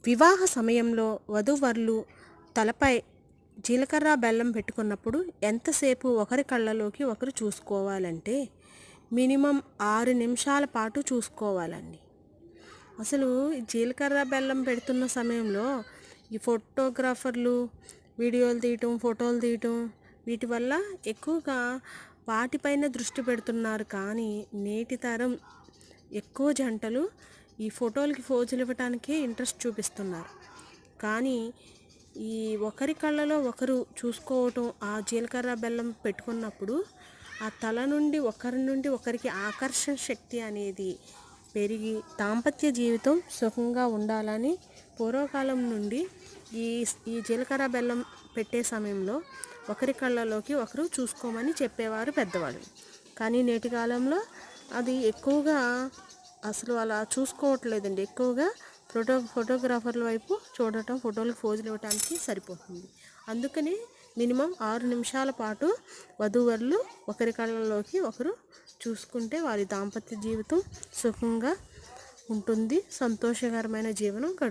వివాహ సమయంలో వధూవరులు తలపై జీలకర్ర బెల్లం పెట్టుకున్నప్పుడు ఎంతసేపు ఒకరి కళ్ళలోకి ఒకరు చూసుకోవాలంటే మినిమం 6 నిమిషాల పాటు చూసుకోవాలండి. అసలు ఈ జీలకర్ర బెల్లం పెడుతున్న సమయంలో ఈ ఫోటోగ్రాఫర్లు వీడియోలు తీయటం, ఫోటోలు తీయటం వీటి వల్ల ఎక్కువగా వాటిపైన దృష్టి పెడుతున్నారు. కానీ నేటి తరం ఎక్కువ జంటలు ఈ ఫోటోలకి ఫోజులు ఇవ్వటానికే ఇంట్రెస్ట్ చూపిస్తున్నారు. కానీ ఈ ఒకరి కళ్ళలో ఒకరు చూసుకోవటం, ఆ జీలకర్ర బెల్లం పెట్టుకున్నప్పుడు ఆ తల నుండి ఒకరికి ఆకర్షణ శక్తి అనేది పెరిగి దాంపత్య జీవితం సుఖంగా ఉండాలని పూర్వకాలం నుండి ఈ ఈ జీలకర్ర బెల్లం పెట్టే సమయంలో ఒకరి కళ్ళలోకి ఒకరు చూసుకోమని చెప్పేవారు పెద్దవాళ్ళు. కానీ నేటి కాలంలో అది ఎక్కువగా అసలు అలా చూసుకోవట్లేదండి. ఎక్కువగా ఫోటోగ్రాఫర్ల వైపు చూడటం, ఫోటోలకు ఫోజులు ఇవ్వడానికి సరిపోతుంది. అందుకని మినిమం 6 నిమిషాల పాటు వధూవరులు ఒకరి కళ్ళలోకి ఒకరు చూసుకుంటే వారి దాంపత్య జీవితం సుఖంగా ఉంటుంది, సంతోషకరమైన జీవనం గడుపుతారు.